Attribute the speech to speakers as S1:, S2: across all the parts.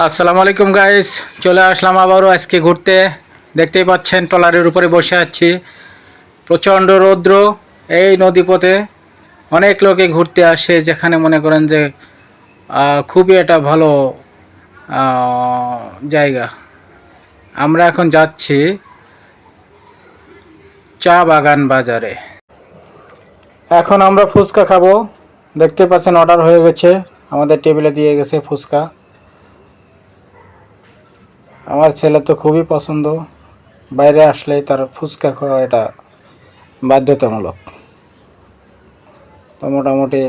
S1: আসসালামু আলাইকুম গাইস, চলে আসলাম আবারও আজকে ঘুরতে। দেখতেই পাচ্ছেন ট্রলারের উপরে বসে আছি। প্রচণ্ড রৌদ্র। এই নদীপথে অনেক লোকে ঘুরতে আসে, যেখানে মনে করেন যে খুবই একটা ভালো জায়গা। আমরা এখন যাচ্ছি চা বাগান বাজারে। এখন আমরা ফুচকা খাবো। দেখতে পাচ্ছেন অর্ডার হয়ে গেছে, আমাদের টেবিলে দিয়ে গেছে ফুচকা। আমার ছেলে তো খুবই পছন্দ, বাইরে আসলেই তার ফুচকা খাওয়া এটা বাধ্যতামূলক। তো মোটামুটি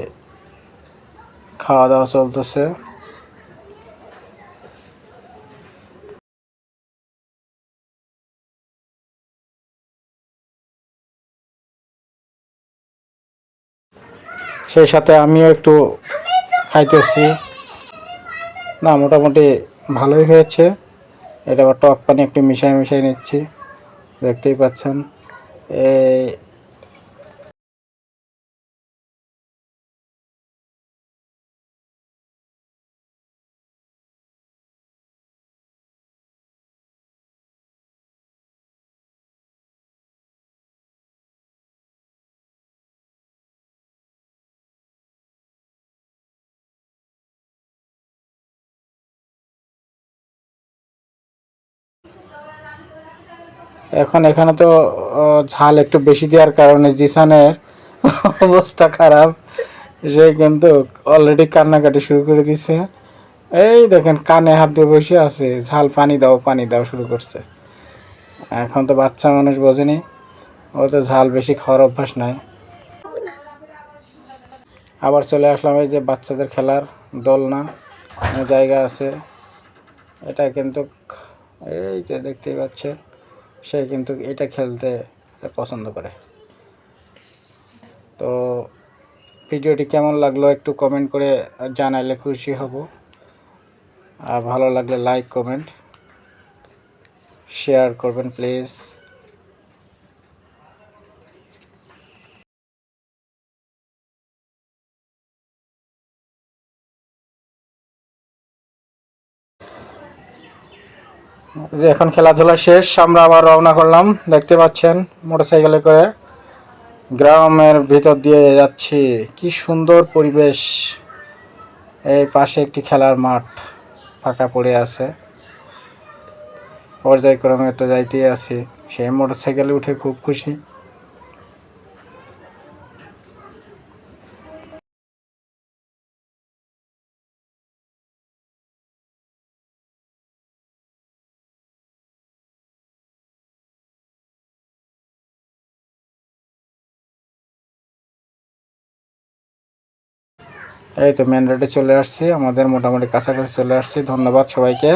S1: খাওয়া দাওয়া চলতেছে। সেই সাথে আমিও একটু খাইতেছি। না, মোটামুটি ভালোই হয়েছে। এটা আবার টক পানি একটু মিশাই মিশাই নিচ্ছি, দেখতেই পাচ্ছেন। এই এখন এখানে তো ঝাল একটু বেশি দেওয়ার কারণে জিসানের অবস্থা খারাপ। সে কিন্তু অলরেডি কান্নাকাটি শুরু করে দিছে। এই দেখেন, কানে হাত দিয়ে বসে আছে, ঝাল পানি দাও শুরু করছে। এখন তো বাচ্চা মানুষ বোঝেনি, ও তো ঝাল বেশি খাওয়ার অভ্যাস নাই। আবার চলে আসলাম এই যে বাচ্চাদের খেলার দোলনা জায়গা আছে। এটা কিন্তু এই যে দেখতেই পাচ্ছেন, সে কিন্তু এটা খেলতে পছন্দ করে। তো ভিডিওটি কেমন লাগলো একটু কমেন্ট করে জানাইলে খুশি হব। আর ভালো লাগলে লাইক কমেন্ট শেয়ার করবেন প্লিজ। যে এখন খেলাধুলা শেষ, আমরা আবার রওনা করলাম। দেখতে পাচ্ছেন মোটরসাইকেলে করে গ্রামের ভিতর দিয়ে যাচ্ছি। কি সুন্দর পরিবেশ। এই পাশে একটি খেলার মাঠ ফাঁকা পড়ে আছে। পর্যায়ক্রমে তো যাইতেই আছি। সেই মোটরসাইকেলে উঠে খুব খুশি। এই তো মেন রোডে চলে আসছি, আমাদের মোটামুটি কাছাকাছি চলে আসছি। ধন্যবাদ সবাইকে।